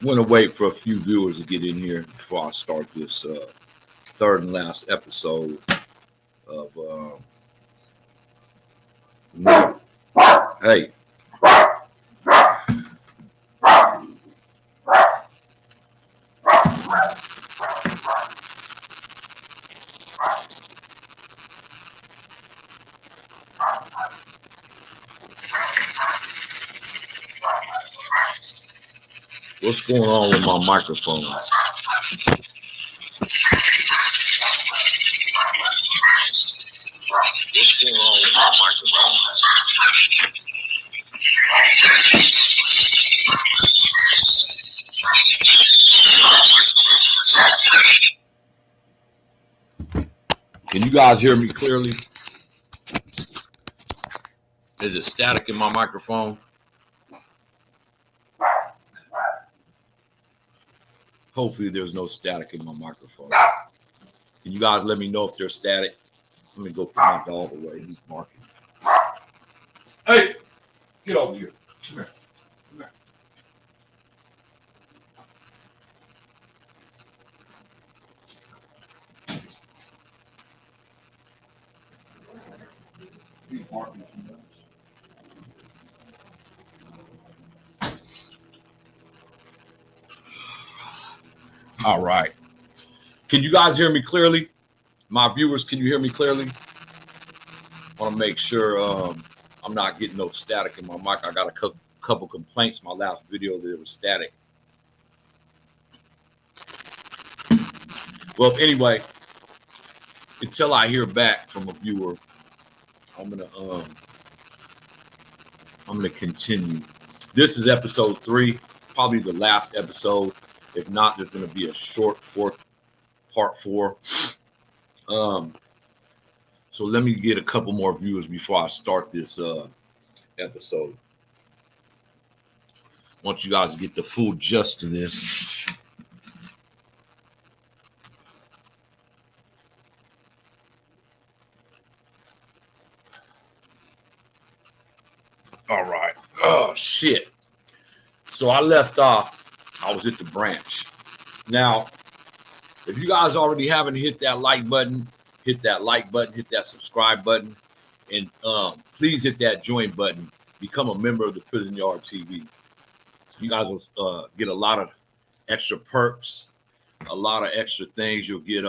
I'm going to wait for a few viewers to get in here before I start this third and last episode of hey. What's going on with my microphone? What's going on with my microphone? Can you guys hear me clearly? Is it static in my microphone? Hopefully there's no static in my microphone. Can you guys let me know if there's static? Let me go put my dog away. He's barking. Hey, get over here. Come here. Come here. He's barking. All right. Can you guys hear me clearly? My viewers, can you hear me clearly? I want to make sure I'm not getting no static in my mic. I got a couple complaints my last video that it was static. Well, anyway, until I hear back from a viewer, I'm gonna continue. This is episode 3, probably the last episode. If not, there's gonna be a short part 4. So let me get a couple more viewers before I start this episode. I want you guys to get the full gist of this. All right. Oh, shit. So I left off. I was at the branch. Now, if you guys already haven't hit that like button, hit that like button, hit that subscribe button, and please hit that join button. Become a member of the Prison Yard TV. You guys will get a lot of extra perks, a lot of extra things. You'll get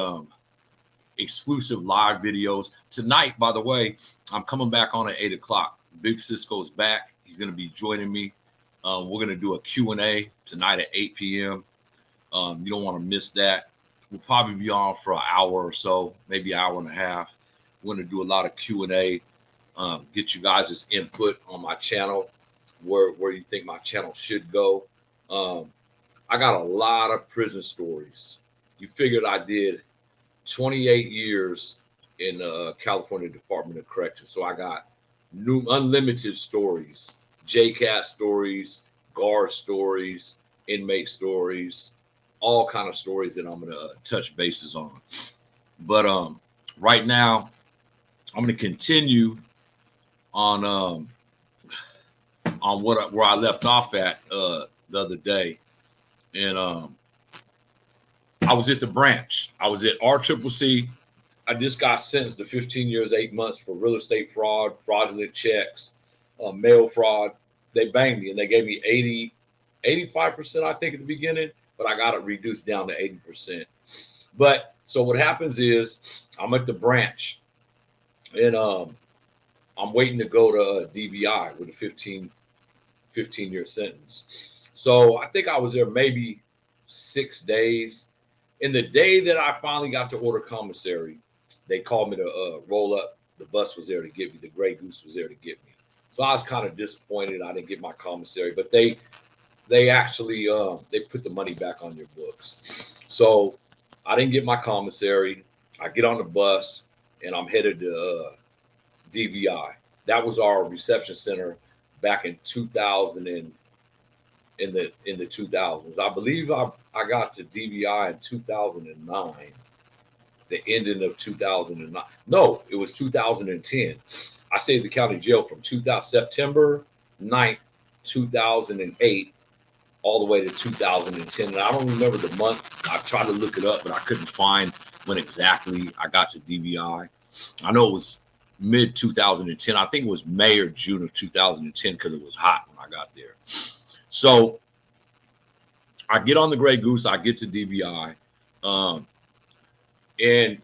exclusive live videos. Tonight, by the way, I'm coming back on at 8 o'clock. Big Cisco's back. He's going to be joining me. We're going to do a Q&A tonight at 8 p.m. You don't want to miss that. We'll probably be on for an hour or so, maybe an hour and a half. We're going to do a lot of Q&A, get you guys' input on my channel, where you think my channel should go. I got a lot of prison stories. You figured I did 28 years in California Department of Corrections. So I got unlimited stories, JCAT stories, guard stories, inmate stories, all kind of stories that I'm going to touch bases on. But right now, I'm going to continue on where I left off at the other day. And I was at the branch. I was at RCCC. I just got sentenced to 15 years, 8 months for real estate fraud, fraudulent checks, mail fraud. They banged me and they gave me 85%, I think, at the beginning, but I got it reduced down to 80%. But so what happens is I'm at the branch and I'm waiting to go to DVI with a 15-year sentence. So I think I was there maybe 6 days. And the day that I finally got to order commissary, they called me to roll up. The bus was there to get me. The Gray Goose was there to get me. So I was kind of disappointed I didn't get my commissary, but they actually they put the money back on your books. So I didn't get my commissary. I get on the bus and I'm headed to DVI. That was our reception center back in 2000 and in the 2000s. I believe I got to DVI in 2009. The ending of 2009. No, it was 2010. I stayed at the county jail from September 9th, 2008 all the way to 2010. And I don't remember the month. I tried to look it up, but I couldn't find when exactly I got to DVI. I know it was mid 2010. I think it was May or June of 2010 because it was hot when I got there. So I get on the Grey Goose. I get to DVI. And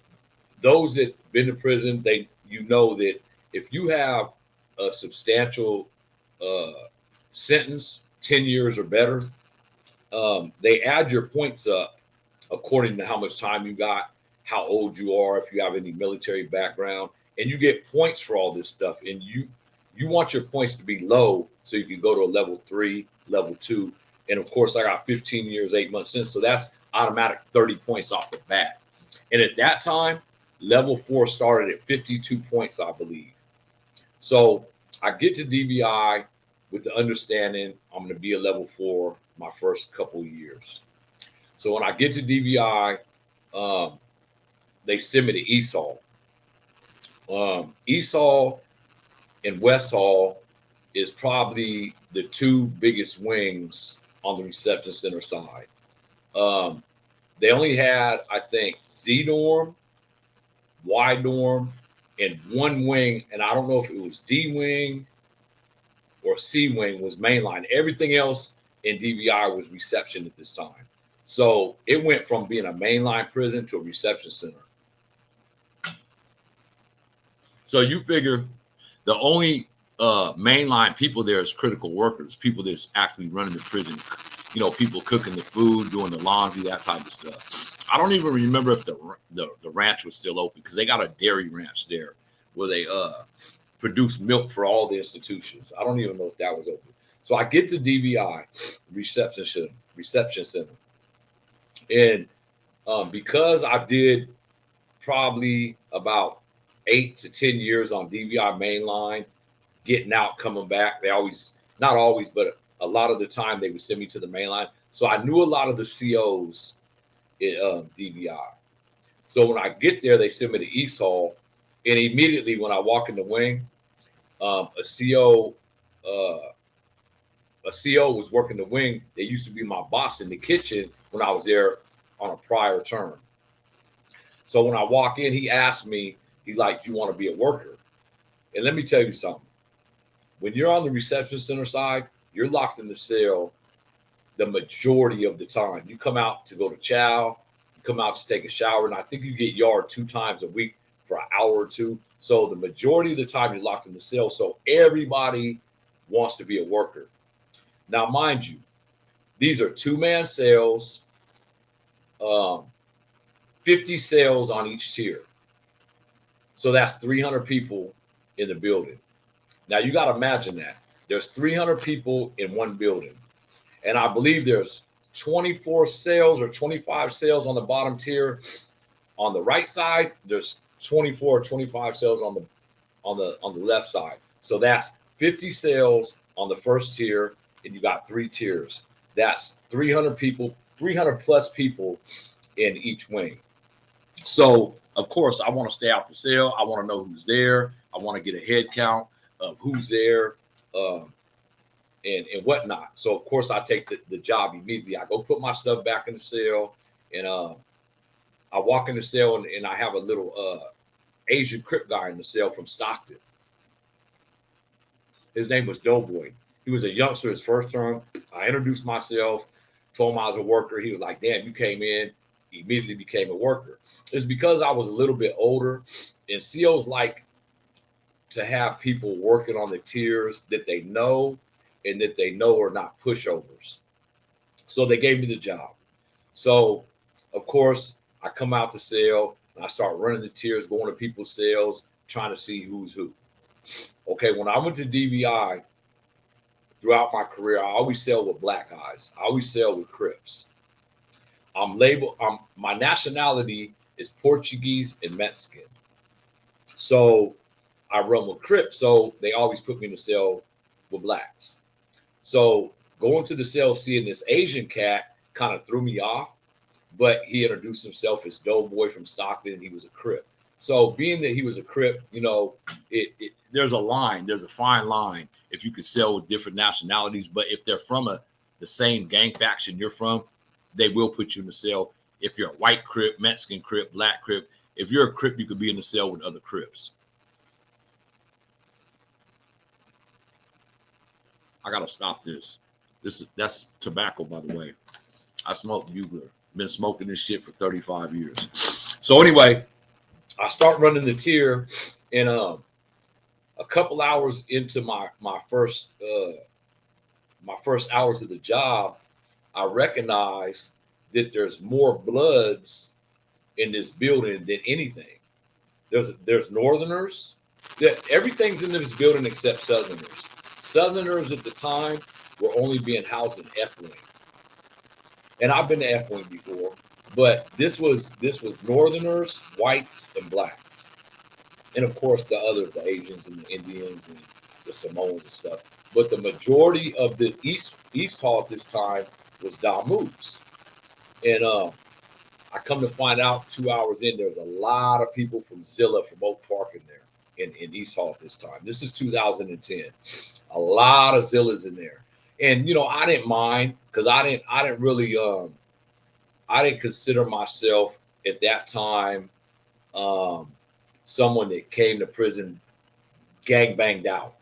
those that been to prison, you know that if you have a substantial sentence, 10 years or better, they add your points up according to how much time you got, how old you are, if you have any military background, and you get points for all this stuff. And you want your points to be low so you can go to a level 3, level 2. And of course, I got 15 years, 8 months since, so that's automatic 30 points off the bat. And at that time, level 4 started at 52 points, I believe. So I get to DVI with the understanding I'm going to be a level 4 my first couple years. So when I get to DVI, they send me to East Hall. East Hall and West Hall is probably the 2 biggest wings on the reception center side. They only had, I think, Z dorm, Y dorm, and 1 wing, and I don't know if it was D wing or C wing was mainline. Everything else in DVI was reception at this time. So it went from being a mainline prison to a reception center. So you figure the only mainline people there is critical workers, people that's actually running the prison, you know, people cooking the food, doing the laundry, that type of stuff. I don't even remember if the ranch was still open because they got a dairy ranch there where they produce milk for all the institutions. I don't even know if that was open. So I get to DVI, reception center. And because I did probably about 8 to 10 years on DVI mainline, getting out, coming back, they always, not always, but a lot of the time they would send me to the mainline. So I knew a lot of the COs in DVI. So when I get there, they send me to East Hall. And immediately when I walk in the wing, a CO was working the wing. They used to be my boss in the kitchen when I was there on a prior term. So when I walk in, he asked me, he's like, "Do you want to be a worker?" And let me tell you something. When you're on the reception center side, you're locked in the cell the majority of the time. You come out to go to chow, you come out to take a shower, and I think you get yard 2 times a week for an hour or 2. So the majority of the time you're locked in the cell. So everybody wants to be a worker. Now, mind you, these are 2-man cells, 50 cells on each tier. So that's 300 people in the building. Now you got to imagine that. There's 300 people in one building. And I believe there's 24 cells or 25 cells on the bottom tier. On the right side, there's 24 or 25 cells on the left side. So that's 50 cells on the first tier, and you got 3 tiers. That's 300 people, 300 plus people in each wing. So of course, I want to stay out the cell. I want to know who's there. I want to get a head count of who's there, and whatnot. So of course, I take the job immediately. I go put my stuff back in the cell, and I walk in the cell, and I have a little Asian Crip guy in the cell from Stockton. His name was Doughboy. He was a youngster his first term. I introduced myself, told him I was a worker. He was like, "Damn, you came in." He immediately became a worker. It's because I was a little bit older, and COs like to have people working on the tiers that they know and that they know are not pushovers. So they gave me the job. So, of course, I come out the cell and I start running the tiers, going to people's cells, trying to see who's who. Okay, when I went to DVI throughout my career, I always sell with black guys. I always sell with Crips. My nationality is Portuguese and Mexican. So I run with Crips, so they always put me in the cell with blacks. So going to the cell, seeing this Asian cat kind of threw me off, but he introduced himself as Doughboy from Stockton, and he was a Crip. So being that he was a Crip, you know, there's a line, there's a fine line if you could sell with different nationalities, but if they're from a the same gang faction you're from, they will put you in the cell. If you're a white Crip, Mexican Crip, black Crip, if you're a Crip, you could be in the cell with other Crips. I gotta stop this. That's tobacco, by the way. I smoke Bugler. Been smoking this shit for 35 years. So anyway, I start running the tier, and a couple hours into my first hours of the job, I recognize that there's more bloods in this building than anything. There's Northerners. That everything's in this building except Southerners. Southerners at the time were only being housed in F wing, and I've been to F wing before, but this was Northerners, whites, and blacks, and of course the others, the Asians and the Indians and the Samoans and stuff. But the majority of the East Hall at this time was Damus, and I come to find out 2 hours in, there's a lot of people from Zilla, from Oak Park in there in East Hall at this time. This is 2010. A lot of Zillas in there. And, you know, I didn't mind because I didn't really, I didn't consider myself at that time someone that came to prison gang banged out.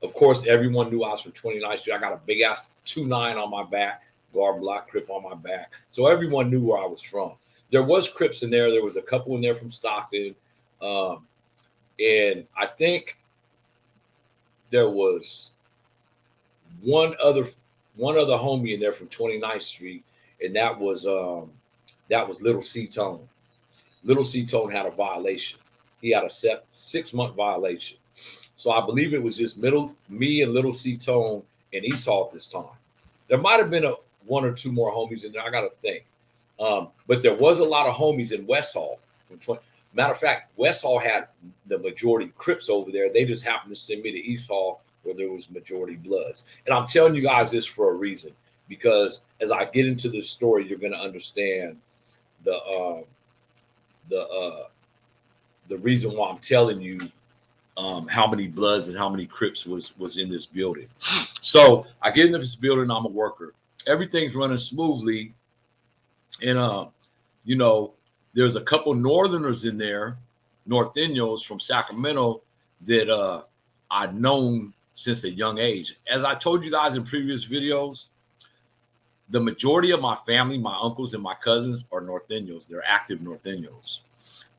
Of course, everyone knew I was from 29th Street. I got a big ass 2-9 on my back, guard block Crip on my back. So everyone knew where I was from. There was Crips in there. There was a couple in there from Stockton. And I think there was one other homie in there from 29th Street, and that was Little C Tone. Little C Tone had a violation. He had a 6-month violation. So I believe it was just me and Little C Tone in East Hall at this time. There might have been one or two more homies in there. I got to think. But there was a lot of homies in West Hall. Matter of fact, West Hall had the majority Crips over there. They just happened to send me to East Hall where there was majority Bloods. And I'm telling you guys this for a reason, because as I get into this story, you're going to understand the reason why I'm telling you how many Bloods and how many Crips was in this building. So I get into this building. I'm a worker. Everything's running smoothly. And, you know, there's a couple Northerners in there, Norteños from Sacramento, that I've known since a young age. As I told you guys in previous videos, the majority of my family, my uncles and my cousins, are Norteños. They're active Norteños.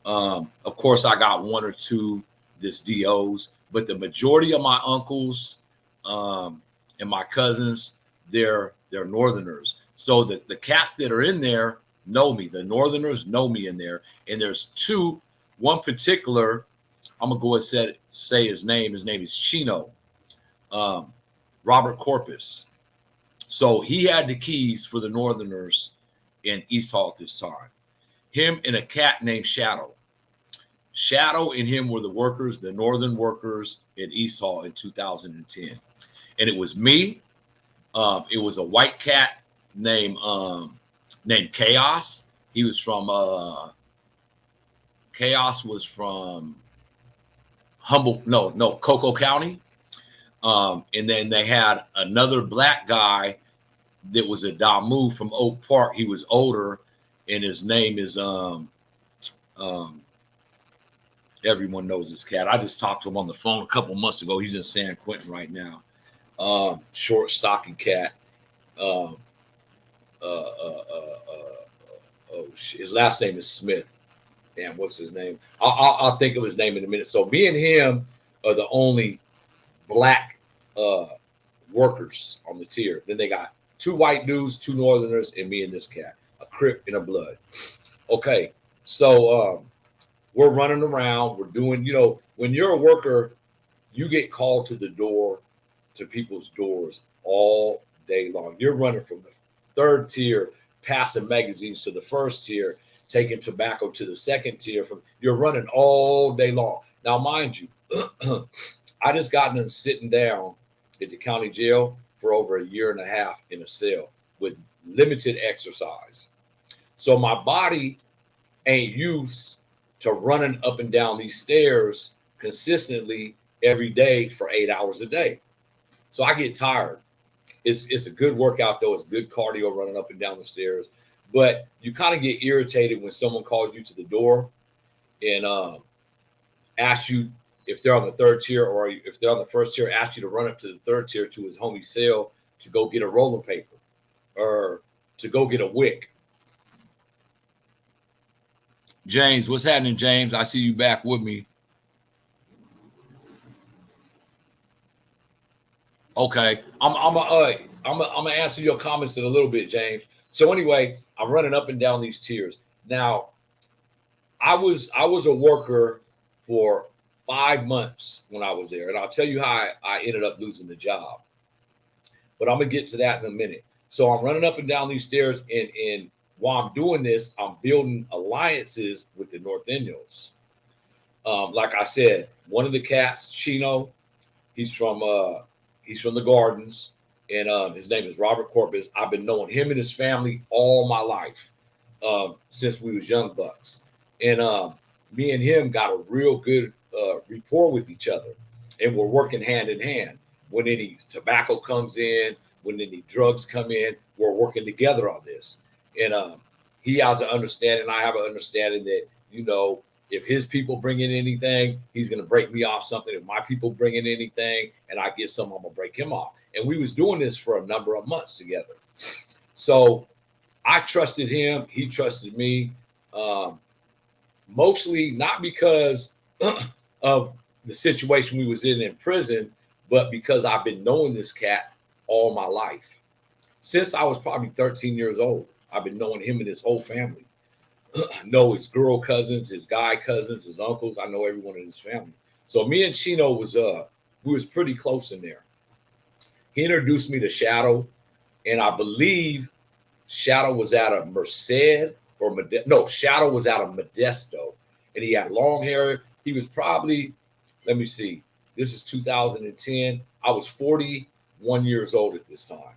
Of course, I got one or two DOs, but the majority of my uncles and my cousins, they're Northerners. So the cats that are in there know me. The Northerners know me in there. And there's one particular, I'm going to go ahead and say his name. His name is Chino, Robert Corpus. So he had the keys for the Northerners in East Hall at this time. Him and a cat named Shadow. Shadow and him were the workers, the Northern workers in East Hall in 2010. And it was me. It was a white cat named Chaos. He was from Chaos was from Cocoa County. And then they had another black guy that was a Damu from Oak Park. He was older, and his name is everyone knows this cat. I just talked to him on the phone a couple months ago. He's in San Quentin right now. Short, stocky cat. His last name is Smith. Damn, what's his name? I'll think of his name in a minute. So me and him are the only black workers on the tier. Then they got 2 white dudes, 2 Northerners, and me and this cat, a Crip and a Blood. Okay, so we're running around. We're doing, when you're a worker, you get called to people's doors all day long. You're running from the 3rd tier, passing magazines to the 1st tier, taking tobacco to the 2nd tier. You're running all day long. Now, mind you, I just got done sitting down at the county jail for over 1.5 years in a cell with limited exercise. So my body ain't used to running up and down these stairs consistently every day for 8 hours a day. So I get tired. It's a good workout though. It's good cardio running up and down the stairs. But you kind of get irritated when someone calls you to the door and asks you if they're on the third tier, or if they're on the first tier, asks you to run up to the third tier to his homie's cell to go get a roll of paper or to go get a wick. James, what's happening, James? I see you back with me. Okay, I'm gonna answer your comments in a little bit, James. So anyway, I'm running up and down these tiers. Now, I was a worker for 5 months when I was there, and I'll tell you how I ended up losing the job. But I'm gonna get to that in a minute. So I'm running up and down these stairs, and while I'm doing this, I'm building alliances with the North Indians. Like I said, one of the cats, Chino, he's from the Gardens, and his name is Robert Corpus. I've been knowing him and his family all my life, since we was young bucks. And me and him got a real good rapport with each other, and we're working hand in hand. When any tobacco comes in, when any drugs come in, we're working together on this. And he has an understanding, I have an understanding that, if his people bring in anything, he's going to break me off something. If my people bring in anything and I get some, I'm going to break him off. And we was doing this for a number of months together. So I trusted him. He trusted me. Mostly not because of the situation we was in prison, but because I've been knowing this cat all my life. Since I was probably 13 years old, I've been knowing him and his whole family. I know his girl cousins, his guy cousins, his uncles. I know everyone in his family. So me and Chino we was pretty close in there. He introduced me to Shadow, and I believe Shadow was out of Merced Shadow was out of Modesto, and he had long hair. He was probably, let me see, this is 2010. I was 41 years old at this time.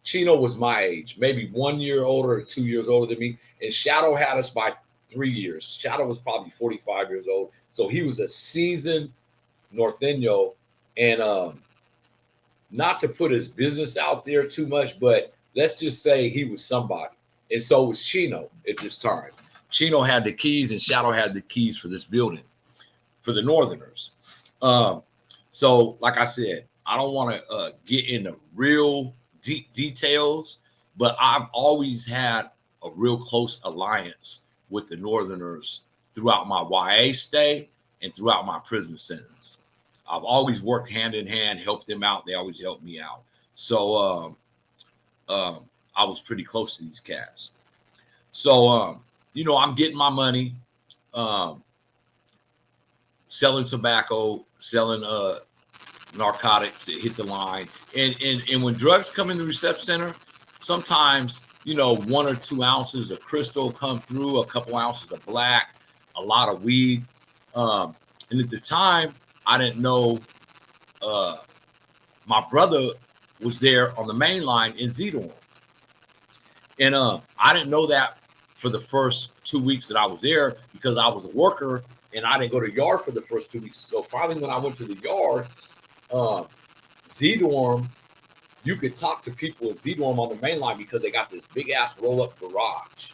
Chino was my age, maybe 1 year older or 2 years older than me. And Shadow had us by 3 years. Shadow was probably 45 years old. So he was a seasoned Norteño. And not to put his business out there too much, but let's just say he was somebody. And so was Chino at this time. Chino had the keys and Shadow had the keys for this building for the Northerners. So like I said, I don't want to get into real deep details, but I've always had a real close alliance with the Northerners throughout my YA stay and throughout my prison sentence. I've always worked hand in hand, helped them out. They always helped me out. So I was pretty close to these cats. So, I'm getting my money, selling tobacco, selling narcotics that hit the line. And when drugs come in the reception center, sometimes, 1 or 2 ounces of crystal come through, a couple ounces of black, a lot of weed. And at the time, I didn't know my brother was there on the main line in Z-Dorm. And I didn't know that for the first 2 weeks that I was there because I was a worker and I didn't go to yard for the first 2 weeks. So finally, when I went to the yard, Z-Dorm, you could talk to people at Z-Dorm on the main line because they got this big ass roll up garage.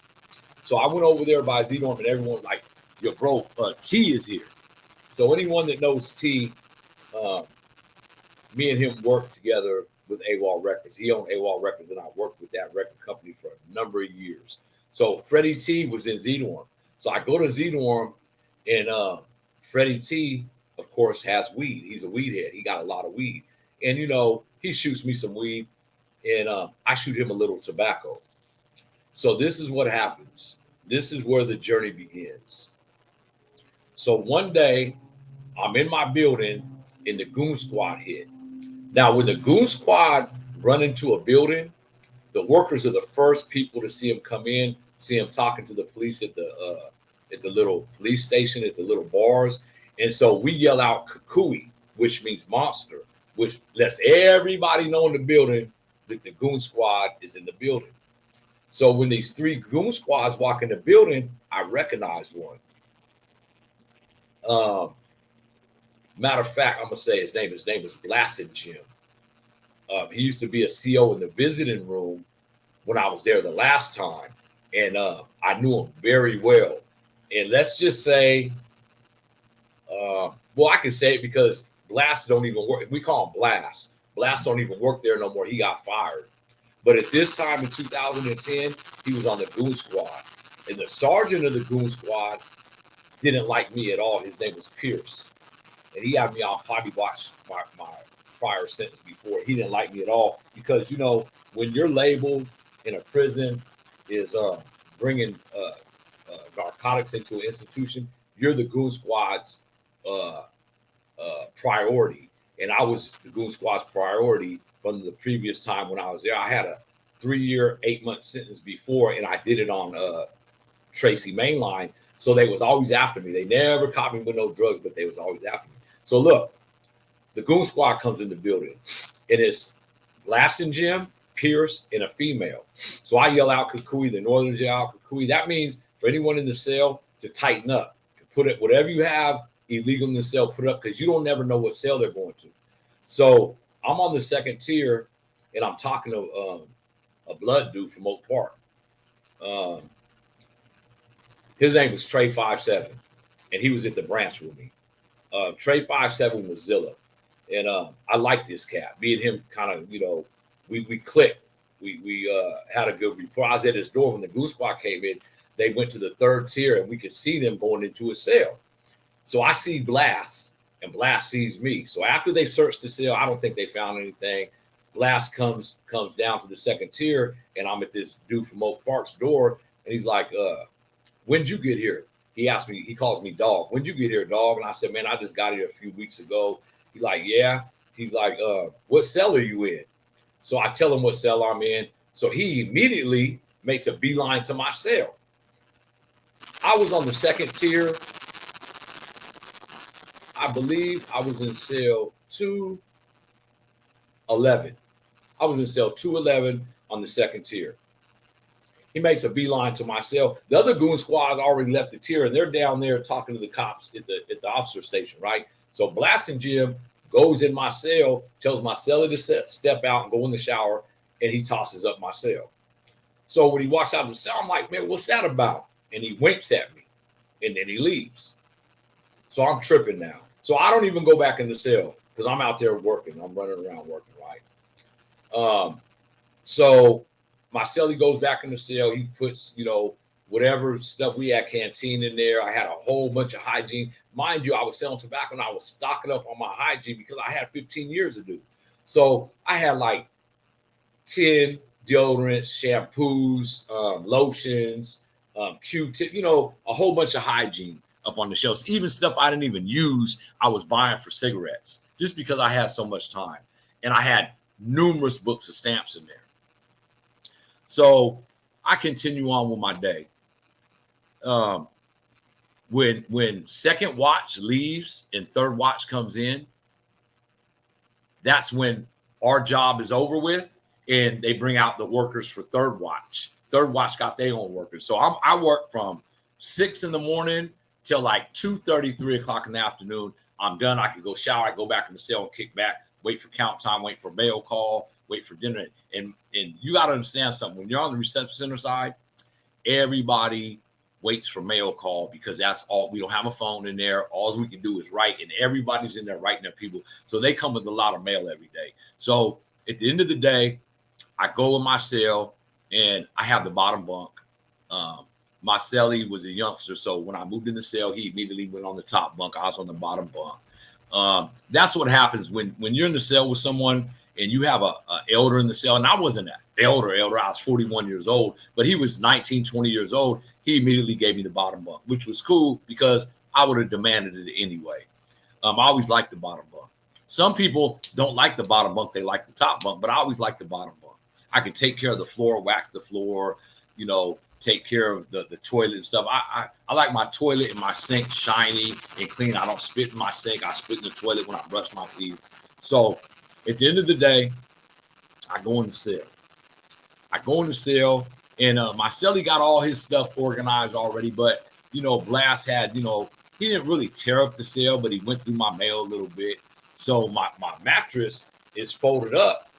So I went over there by Z-Dorm and everyone's like, yo, bro, T is here. So anyone that knows T, me and him worked together with AWOL Records. He owned AWOL Records, and I worked with that record company for a number of years. So Freddie T was in Z-Dorm. So I go to Z-Dorm, and Freddie T, of course, has weed. He's a weed head. He got a lot of weed. And, he shoots me some weed, and I shoot him a little tobacco. So this is what happens. This is where the journey begins. So one day, I'm in my building, and the Goon Squad hit. Now, when the Goon Squad run into a building, the workers are the first people to see him come in, see him talking to the police at the little police station, at the little bars. And so we yell out Kukui, which means monster, which lets everybody know in the building that the Goon Squad is in the building. So when these 3 Goon Squads walk in the building, I recognize one. Matter of fact, I'm gonna say his name is Blasted Jim. He used to be a CO in the visiting room when I was there the last time, and I knew him very well. And let's just say, well, I can say it because Blast don't even work. We call him Blast. Blast don't even work there no more. He got fired. But at this time in 2010, he was on the Goon Squad. And the sergeant of the Goon Squad didn't like me at all. His name was Pierce. And he had me on potty watch my prior sentence before. He didn't like me at all because, you know, when you're labeled in a prison is bringing narcotics into an institution, you're the Goon Squad's priority. And I was the Goon Squad's priority from the previous time when I was there. I had a 3-year, 8-month sentence before, and I did it on Tracy Mainline. So they was always after me. They never caught me with no drugs, but they was always after me. So look, the Goon Squad comes in the building, and it's Blast and Jim, Pierce, and a female. So I yell out Kukui, the Northerners yell out Kukui. That means for anyone in the cell to tighten up, to put it, whatever you have illegal in the cell, put it up, because you don't never know what cell they're going to. So I'm on the second tier, and I'm talking to a blood dude from Oak Park. His name was Trey 57, and he was at the branch with me. Trey 57 was Zilla, and I liked this cat. Me and him kind of, you know, we clicked. We had a good rapport. I was at his door when the Goon Squad came in. They went to the third tier, and we could see them going into a cell. So I see Blast, and Blast sees me. So after they searched the cell, I don't think they found anything. Blast comes down to the second tier, and I'm at this dude from Oak Park's door, and he's like, when'd you get here? He asked me, he calls me dog. When'd you get here, dog? And I said, man, I just got here a few weeks ago. He's like, yeah. He's like, what cell are you in? So I tell him what cell I'm in. So he immediately makes a beeline to my cell. I was on the second tier. I believe I was in cell 211. I was in cell 211 on the second tier. He makes a beeline to my cell. The other Goon Squad already left the tier, and they're down there talking to the cops at the officer station, right? So Blast and Jim goes in my cell, tells my cellie to step out and go in the shower, and he tosses up my cell. So when he walks out of the cell, I'm like, man, what's that about? And he winks at me, and then he leaves. So I'm tripping now. So I don't even go back in the cell because I'm out there working. I'm running around working, right? So my cellie goes back in the cell. He puts, you know, whatever stuff we had canteen in there. I had a whole bunch of hygiene. Mind you, I was selling tobacco and I was stocking up on my hygiene because I had 15 years to do. So I had like 10 deodorants, shampoos, lotions, Q-tip, you know, a whole bunch of hygiene up on the shelves. Even stuff I didn't even use, I was buying for cigarettes just because I had so much time. And I had numerous books of stamps in there. So I continue on with my day. When second watch leaves and third watch comes in, that's when our job is over with, and they bring out the workers for third watch. Third watch got their own workers. So I work from 6 in the morning till like 2:30, 3 o'clock in the afternoon. I'm done. I can go shower. I go back in the cell and kick back, wait for count time, wait for mail call, wait for dinner. And you got to understand something. When you're on the reception center side, everybody waits for mail call because that's all. We don't have a phone in there. All we can do is write, and everybody's in there writing their people. So they come with a lot of mail every day. So at the end of the day, I go in my cell and I have the bottom bunk. My cellie was a youngster, so when I moved in the cell, he immediately went on the top bunk. I was on the bottom bunk. That's what happens when you're in the cell with someone and you have a elder in the cell. And I wasn't an elder. I was 41 years old, but he was 19, 20 years old. He immediately gave me the bottom bunk, which was cool because I would have demanded it anyway. I always liked the bottom bunk. Some people don't like the bottom bunk. They like the top bunk, but I always like the bottom bunk. I can take care of the floor, wax the floor, you know, take care of the toilet and stuff. I like my toilet and my sink shiny and clean. I don't spit in my sink. I spit in the toilet when I brush my teeth. So at the end of the day, I go in the cell. And my cellie got all his stuff organized already. But, you know, Blast had, you know, he didn't really tear up the cell, but he went through my mail a little bit. So my mattress is folded up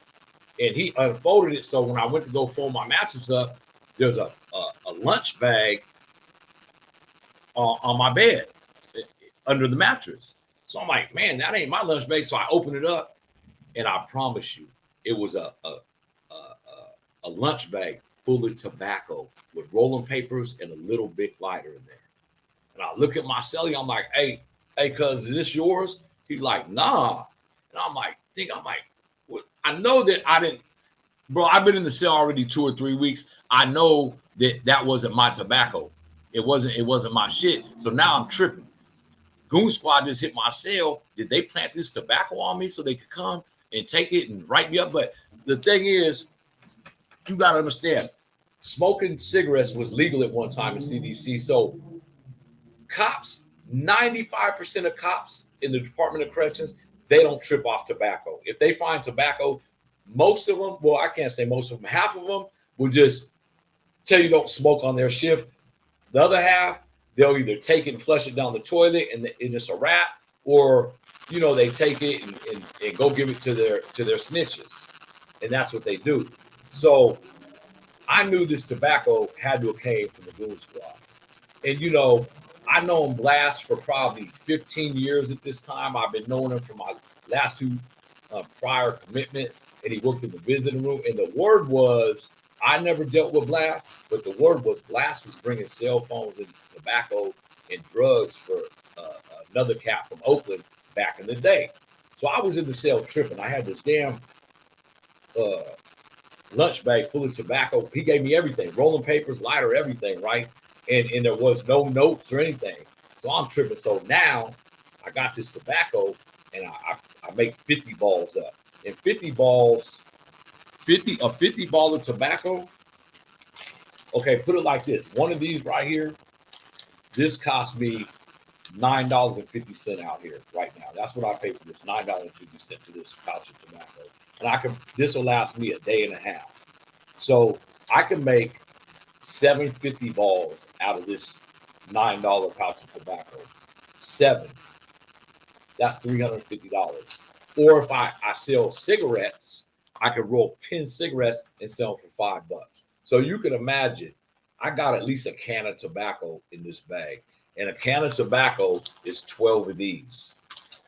And he unfolded it. So when I went to go fold my mattress up, there's a lunch bag on my bed under the mattress. So I'm like, man, that ain't my lunch bag. So I open it up, and I promise you, it was a lunch bag full of tobacco with rolling papers and a little big lighter in there. And I look at my celly, I'm like, hey, cuz, is this yours? He's like, nah. And I'm like, what? I know that I didn't, bro, I've been in the cell already 2 or 3 weeks. I know that wasn't my tobacco. It wasn't my shit. So now I'm tripping. Goon Squad just hit my cell. Did they plant this tobacco on me so they could come and take it and write me up? But the thing is, you got to understand, smoking cigarettes was legal at one time in CDC. So cops, 95% of cops in the Department of Corrections, they don't trip off tobacco. If they find tobacco, most of them, well, I can't say most of them, half of them will just tell you don't smoke on their shift. The other half, they'll either take it and flush it down the toilet and it's a wrap, or, you know, they take it and go give it to their snitches. And that's what they do. So I knew this tobacco had to have came from the Goon Squad. And, you know, I known Blast for probably 15 years at this time. I've been knowing him for my last 2 prior commitments, and he worked in the visiting room. And the word was, I never dealt with Blast, but the word was Blast was bringing cell phones and tobacco and drugs for another cat from Oakland back in the day. So I was in the cell tripping. I had this damn lunch bag full of tobacco. He gave me everything, rolling papers, lighter, everything, right? And there was no notes or anything. So I'm tripping. So now I got this tobacco, and I make 50 balls up. And 50 balls, a 50 ball of tobacco. Okay, put it like this. One of these right here, this cost me $9.50 out here right now. That's what I pay for this, $9.50 for this pouch of tobacco. And this will last me a day and a half. So I can make 750 balls out of this $9 pouch of tobacco. 7. That's $350. Or if I sell cigarettes, I could roll 10 cigarettes and sell them for $5. So you can imagine, I got at least a can of tobacco in this bag. And a can of tobacco is 12 of these.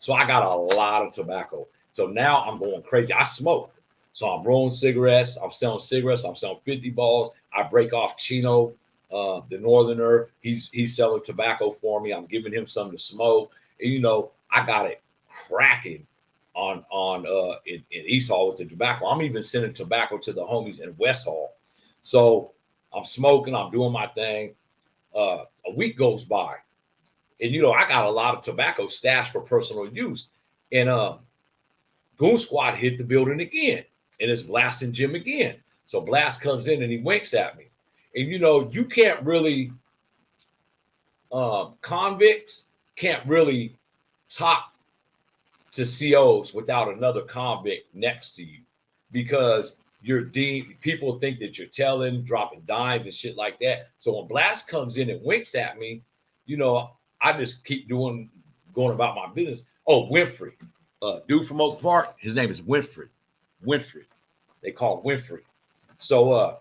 So I got a lot of tobacco. So now I'm going crazy. I smoke. So I'm rolling cigarettes. I'm selling cigarettes. I'm selling 50 balls. I break off Chino, the Northerner. He's selling tobacco for me. I'm giving him something to smoke. And, you know, I got it cracking in East Hall with the tobacco. I'm even sending tobacco to the homies in West Hall. So I'm smoking. I'm doing my thing. A week goes by. And, you know, I got a lot of tobacco stashed for personal use. And Goon Squad hit the building again. And it's blasting Jim again. So Blast comes in and he winks at me. And, you know, you can't really, convicts can't really talk to COs without another convict next to you, because people think that you're telling, dropping dimes and shit like that. So when Blast comes in and winks at me, you know, I just keep going about my business. Oh, Winfrey, dude from Oak Park, his name is Winfrey. They call him Winfrey. So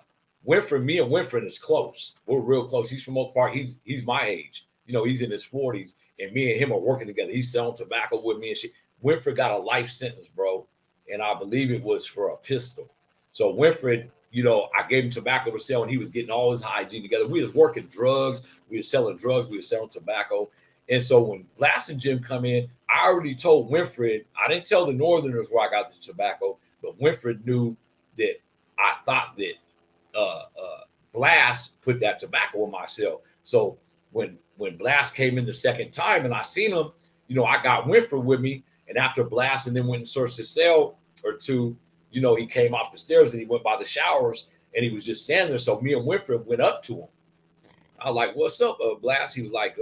Winfrey, me and Winfrey is close. We're real close. He's from Oak Park. He's my age. You know, he's in his 40s, and me and him are working together. He's selling tobacco with me and shit. Winfrey got a life sentence, bro, and I believe it was for a pistol. So Winfrey, you know, I gave him tobacco to sell, and he was getting all his hygiene together. We was working drugs. We were selling drugs. We were selling tobacco. And so when Blast and Jim come in, I already told Winfrey, I didn't tell the Northerners where I got the tobacco, but Winfrey knew that I thought that Blast put that tobacco in my cell. So when Blast came in the second time and I seen him, you know, I got Winfrey with me. And after Blast and then went and searched his cell or two, you know, he came off the stairs and he went by the showers and he was just standing there. So me and Winfrey went up to him. I was like, what's up, Blast? He was like,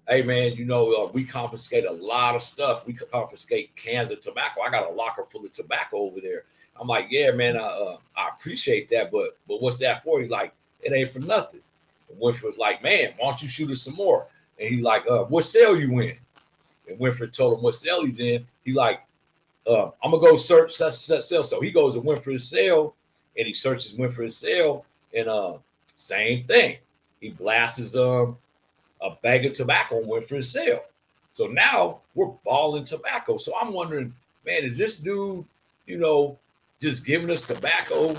hey, man, you know, we confiscate a lot of stuff. We confiscate cans of tobacco. I got a locker full of tobacco over there. I'm like, yeah, man, I appreciate that. But what's that for? He's like, it ain't for nothing. And Winfrey was like, man, why don't you shoot us some more? And he's like, what cell you in? And Winfrey told him what cell he's in. He like, I'm gonna go search such and such cell. So he goes to Winfred's cell and he searches Winfred's cell, and same thing. He blasts a bag of tobacco on Winfred's cell. So now we're balling tobacco. So I'm wondering, man, is this dude, just giving us tobacco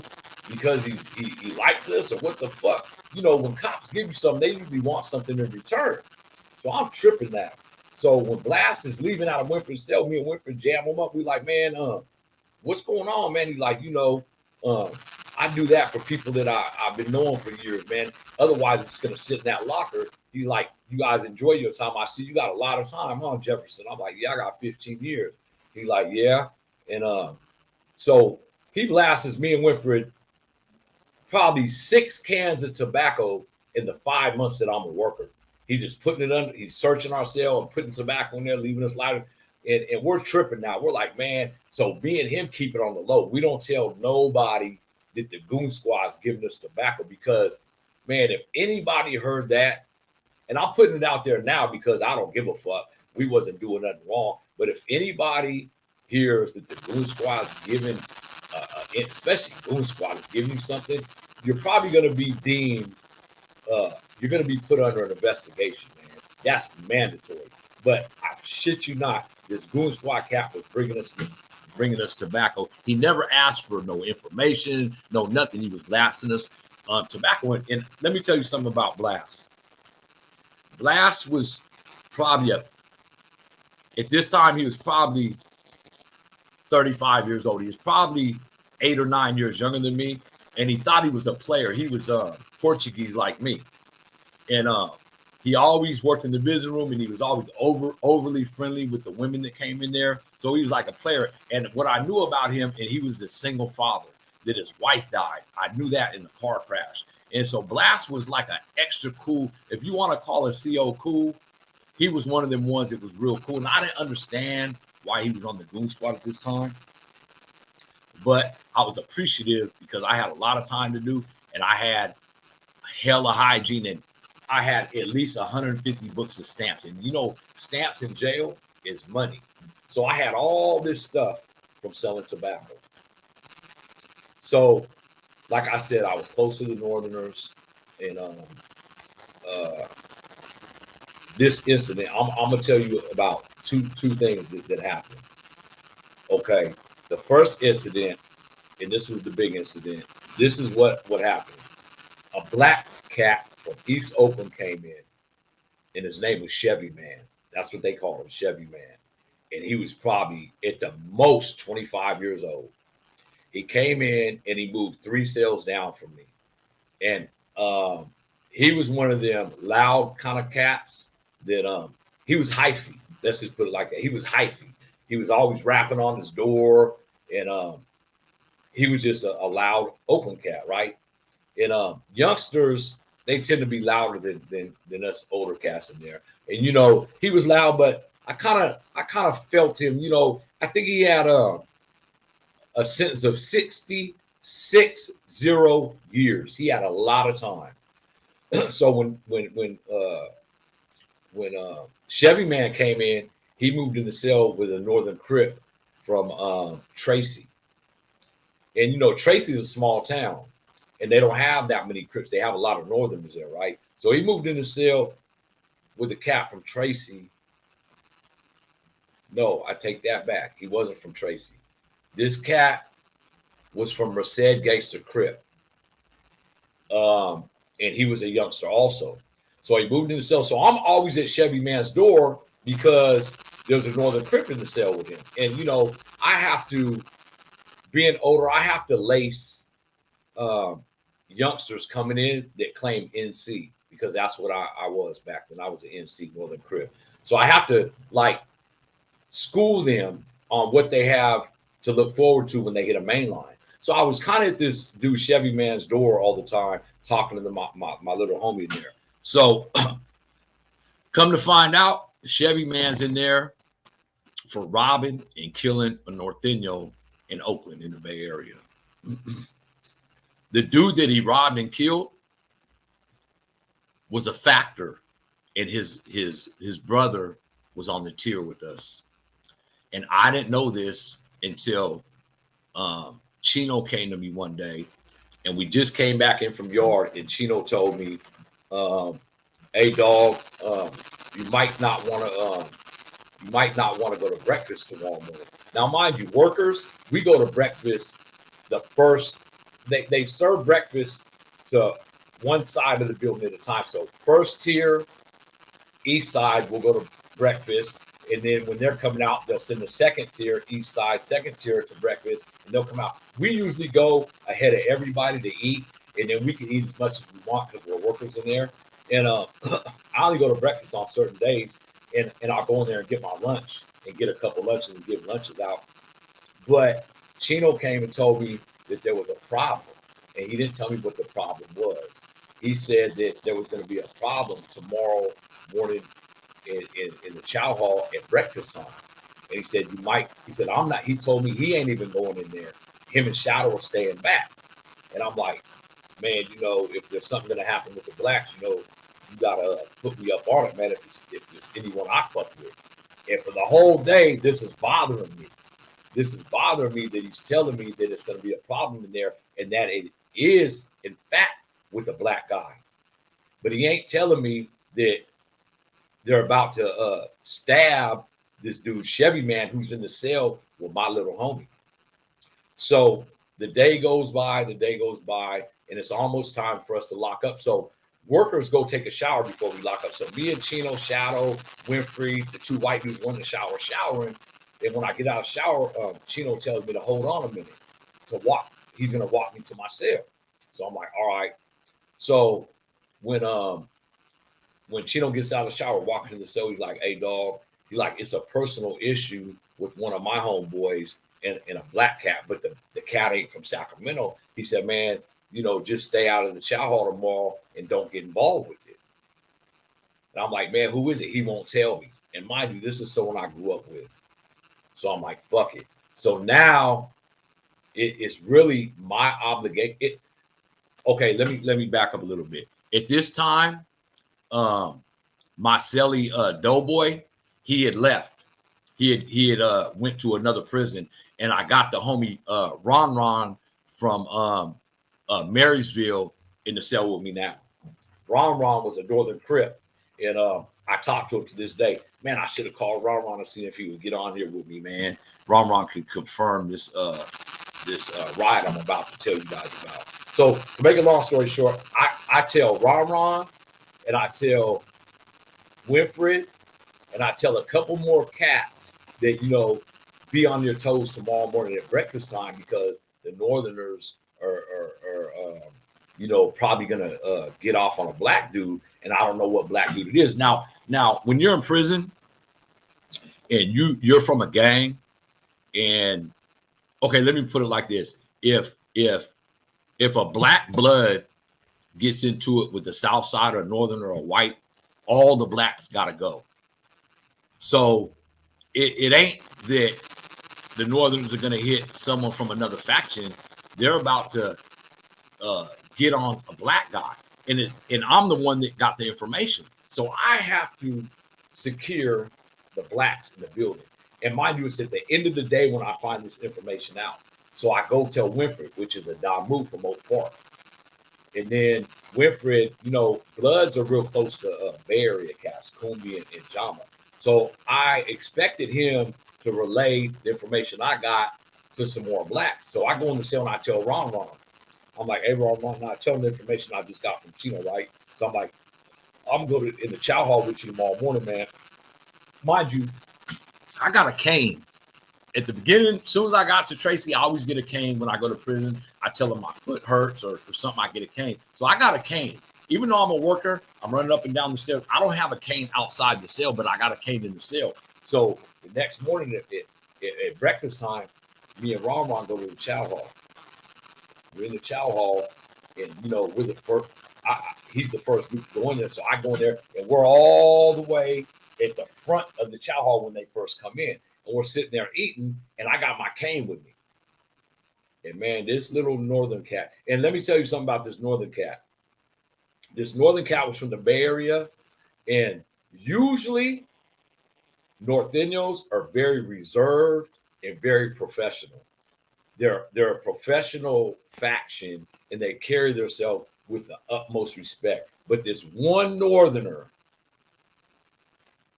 because he likes us, or what the fuck? When cops give you something, they usually want something in return. So I'm tripping now. So when Blast is leaving out of Winfred's cell, me and Winfred jam him up. We like, man, what's going on, man? He's like, I do that for people that I've been knowing for years, man. Otherwise, it's gonna sit in that locker. He's like, you guys enjoy your time. I see you got a lot of time, huh, Jefferson? I'm like, yeah, I got 15 years. He's like, yeah. And so he blasts me and Winfred probably 6 cans of tobacco in the 5 months that I'm a worker. He's just putting it under, he's searching our cell and putting tobacco in there, leaving us lighter. And we're tripping now. We're like, man, so me and him keep it on the low. We don't tell nobody that the Goon Squad's giving us tobacco, because, man, if anybody heard that, and I'm putting it out there now because I don't give a fuck. We wasn't doing nothing wrong. But if anybody hears that the Goon Squad's giving, especially Goon Squad is giving you something, you're probably going to be deemed, you're going to be put under an investigation, man. That's mandatory. But I shit you not, this Goon Squad cap was bringing us tobacco. He never asked for no information, no nothing. He was blasting us tobacco. And let me tell you something about Blast. Blast was probably at this time he was probably 35 years old. He was probably 8 or 9 years younger than me, and he thought he was a player. He was Portuguese like me, and he always worked in the visiting room, and he was always overly friendly with the women that came in there. So he was like a player. And what I knew about him, and he was a single father, that his wife died. I knew that in the car crash. And so Blast was like an extra cool, if you want to call a CO cool, he was one of them ones that was real cool. And I didn't understand why he was on the Goon Squad at this time, but I was appreciative because I had a lot of time to do, and I had hella hygiene, and I had at least 150 books of stamps. And stamps in jail is money. So I had all this stuff from selling tobacco. So, like I said, I was close to the Northerners, and this incident, I'm gonna tell you about two things that happened. Okay, the first incident, and this was the big incident. This is what happened. A black cat from East Oakland came in, and his name was Chevy Man. That's what they call him, Chevy Man. And he was probably at the most 25 years old. He came in and he moved 3 cells down from me. And he was one of them loud kind of cats that he was hyphy. Let's just put it like that. He was hyphy. He was always rapping on his door, and he was just a loud Oakland cat, right? And youngsters, they tend to be louder than us older cats in there. And he was loud, but I kind of felt him. I think he had a sentence of 60 years. He had a lot of time. So when Chevy Man came in, he moved in the cell with a Northern Crip from Tracy. And Tracy is a small town, and they don't have that many Crips. They have a lot of Northerners there, right? So he moved in the cell with a cat from Tracy. No, I take that back. He wasn't from Tracy. This cat was from Merced Gangster Crip. And he was a youngster also. So he moved in the cell. So I'm always at Chevy Man's door because there's a Northern Crip in the cell with him. And, I have to, being older, I have to lace youngsters coming in that claim NC, because that's what I was back then. I was an NC, Northern Crip. So I have to school them on what they have to look forward to when they hit a main line. So I was kind of at this dude Chevy Man's door all the time, talking to my little homie in there. So come to find out, Chevy Man's in there for robbing and killing a Norteño in Oakland, in the Bay Area. The dude that he robbed and killed was a factor, and his brother was on the tier with us. And I didn't know this until Chino came to me one day, and we just came back in from yard, and Chino told me, "Hey, dog, you might not want to go to breakfast tomorrow morning." Now, mind you, workers, we go to breakfast the first. They serve breakfast to one side of the building at a time. So first tier, east side, will go to breakfast. And then when they're coming out, they'll send the second tier, east side, second tier to breakfast, and they'll come out. We usually go ahead of everybody to eat, and then we can eat as much as we want because we're workers in there. And I only go to breakfast on certain days, and I'll go in there and get my lunch and get a couple lunches and give lunches out. But Chino came and told me that there was a problem, and he didn't tell me what the problem was. He said that there was going to be a problem tomorrow morning in the chow hall at breakfast time. And he said, I'm not, he told me he ain't even going in there. Him and Shadow are staying back. And I'm like, man, if there's something going to happen with the blacks, you got to put me up on it, man, if it's anyone I fuck with. And for the whole day, this is bothering me. This is bothering me that he's telling me that it's going to be a problem in there and that it is, in fact, with a black guy. But he ain't telling me that they're about to stab this dude, Chevy Man, who's in the cell with my little homie. So the day goes by, and it's almost time for us to lock up. So workers go take a shower before we lock up. So me and Chino, Shadow, Winfrey, the two white dudes, one in the shower showering. And when I get out of the shower, Chino tells me to hold on a minute to walk. He's going to walk me to my cell. So I'm like, all right. So when Chino gets out of the shower, walking to the cell, he's like, hey, dog. He's like, it's a personal issue with one of my homeboys and a black cat, but the cat ain't from Sacramento. He said, man, just stay out of the chow hall tomorrow and don't get involved with it. And I'm like, man, who is it? He won't tell me. And mind you, this is someone I grew up with. So I'm like, fuck it. So now it's really my obligation. Okay, let me back up a little bit. At this time, my celly Doughboy, he had left. He had went to another prison, and I got the homie Ron from Marysville in the cell with me now. Ron was a Northern Crip, and I talked to him to this day. Man, I should have called Ron and seen if he would get on here with me, man. Ron could confirm this riot I'm about to tell you guys about. So to make a long story short, I tell Ron and I tell Winfred and I tell a couple more cats that, be on your toes tomorrow morning at breakfast time because the Northerners are probably going to get off on a black dude. And I don't know what black dude it is. Now, when you're in prison and you're from a gang, and okay, let me put it like this. If a black blood gets into it with the South Side or Northern or a white, all the blacks got to go. So it ain't that the Northerners are going to hit someone from another faction. They're about to get on a black guy. And I'm the one that got the information. So I have to secure the blacks in the building. And mind you, it's at the end of the day when I find this information out. So I go tell Winfred, which is a Damu from Oak Park. And then Winfred, Bloods are real close to Bay Area cats, Kumbi and Jama. So I expected him to relay the information I got to some more blacks. So I go in the cell and I tell Ron. I'm like, hey, Ron, I tell him the information I just got from Chino, right? So I'm like, I'm going to in the chow hall with you tomorrow morning, man. Mind you, I got a cane. At the beginning, as soon as I got to Tracy, I always get a cane when I go to prison. I tell them my foot hurts or something, I get a cane. So I got a cane. Even though I'm a worker, I'm running up and down the stairs. I don't have a cane outside the cell, but I got a cane in the cell. So the next morning at breakfast time, me and Ron go to the chow hall. We're in the chow hall, and we're the first. He's the first group to go in there, so I go in there, and we're all the way at the front of the chow hall when they first come in, and we're sitting there eating, and I got my cane with me. And man, this little Northern cat, and let me tell you something about this Northern cat. This Northern cat was from the Bay Area, and usually North Indians are very reserved and very professional. They're a professional faction, and they carry themselves with the utmost respect. But this one northerner,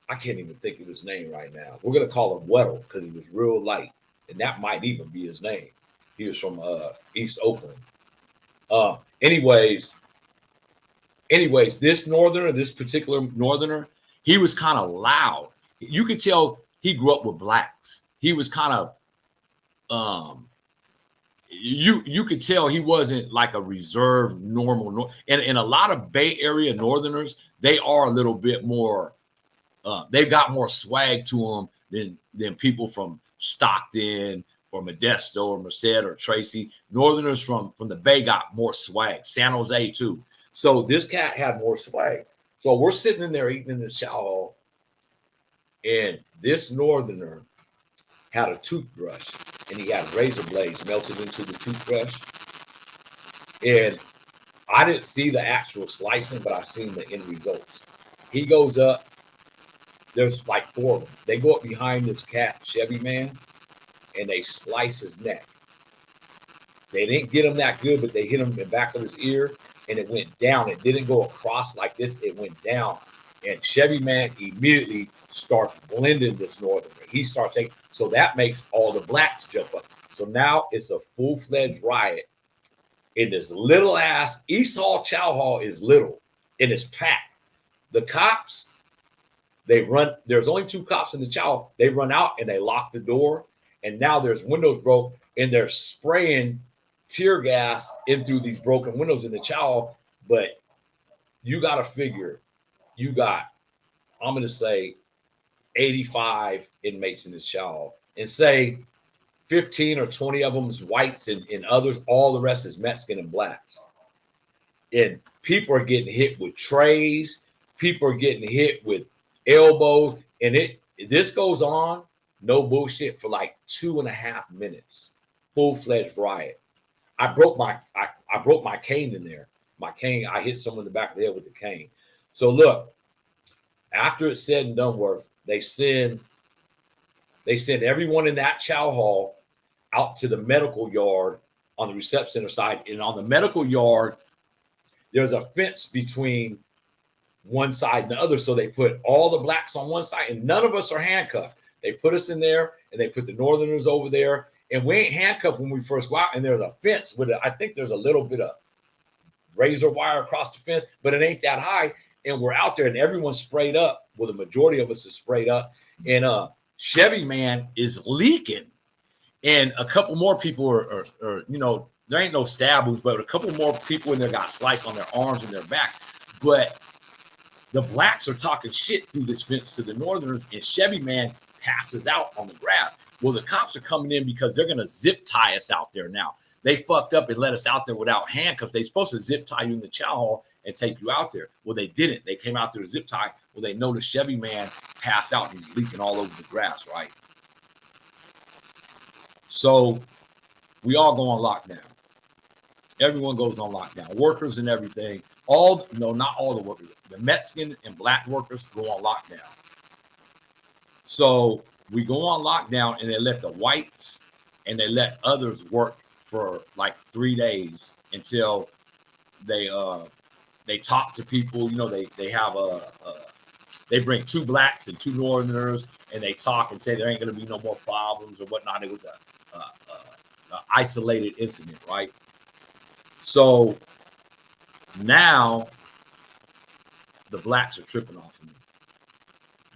I can't even think of his name right now. We're gonna call him Weddle because he was real light, and that might even be his name. He was from East Oakland. Anyways, this northerner, this particular northerner, he was kind of loud. You could tell he grew up with blacks. He was kind of you could tell he wasn't like a reserved normal. And a lot of Bay Area northerners, they are a little bit more. They've got more swag to them than people from Stockton or Modesto or Merced or Tracy. Northerners from the Bay got more swag. San Jose too. So this cat had more swag. So we're sitting in there eating in this chow hall, and this northerner had a toothbrush, and he had razor blades melted into the toothbrush. And I didn't see the actual slicing, but I seen the end results. He goes up. There's like 4 of them. They go up behind this cat, Chevy man, and they slice his neck. They didn't get him that good, but they hit him in the back of his ear, and it went down. It didn't go across like this. It went down. And Chevy man immediately starts blending this northerner. He starts taking, so that makes all the blacks jump up. So now it's a full-fledged riot in this little ass East Hall Chow Hall is little, and it's packed. The cops, they run. There's only 2 cops in the chow. They run out and they lock the door. And now there's windows broke, and they're spraying tear gas in through these broken windows in the chow. But you got to figure, you got, I'm going to say 85 inmates in this chow, and say 15 or 20 of them is whites, and others, all the rest is Mexican and blacks. And people are getting hit with trays. People are getting hit with elbows, and this goes on, no bullshit, for like 2.5 minutes. Full-fledged riot. I broke my cane in there. My cane, I hit someone in the back of the head with the cane. So look, after it's said and done work, they send everyone in that chow hall out to the medical yard on the reception center side. And on the medical yard, there's a fence between one side and the other. So they put all the blacks on one side, and none of us are handcuffed. They put us in there, and they put the northerners over there, and we ain't handcuffed when we first go out. And there's a fence with I think there's a little bit of razor wire across the fence, but it ain't that high. And we're out there, and everyone's sprayed up. Well, the majority of us is sprayed up, and Chevy man is leaking, and a couple more people are there ain't no stab wounds, but a couple more people in there got sliced on their arms and their backs. But the blacks are talking shit through this fence to the northerners, and Chevy man passes out on the grass. Well, the cops are coming in because they're going to zip tie us out there now. They fucked up and let us out there without handcuffs. They're supposed to zip tie you in the chow hall and take you out there. Well, they didn't. They came out there to zip tie. Well, they know the Chevy man passed out and he's leaking all over the grass, right? So we all go on lockdown. Everyone goes on lockdown. Workers and everything. Not all the workers. The Mexican and black workers go on lockdown. So we go on lockdown, and they let the whites and they let others work for like 3 days until they talk to people. They have they bring 2 blacks and 2 northerners, and they talk and say there ain't going to be no more problems or whatnot. It was a isolated incident, right? So now the blacks are tripping off of me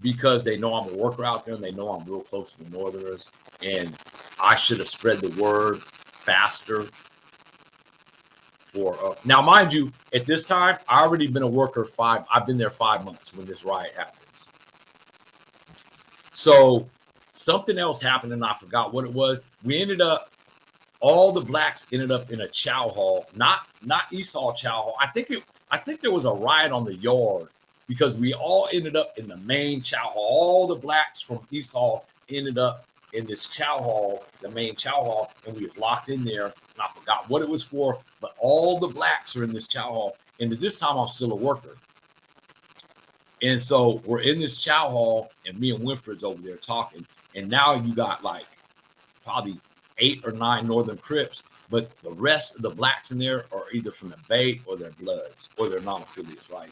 because they know I'm a worker out there, and they know I'm real close to the northerners, and I should have spread the word faster. Now, mind you, at this time, I already been a worker I've been there 5 months when this riot happens. So something else happened, and I forgot what it was. All the blacks ended up in a chow hall, not East Hall chow hall. I think there was a riot on the yard because we all ended up in the main chow hall. All the blacks from East Hall ended up in this chow hall, the main chow hall, and we was locked in there, and I forgot what it was for, but all the blacks are in this chow hall, and at this time I'm still a worker. And so we're in this chow hall, and me and Winfred's over there talking, and now you got like probably 8 or 9 Northern Crips, but the rest of the blacks in there are either from the Bay or they're Bloods or they're non-affiliates, right?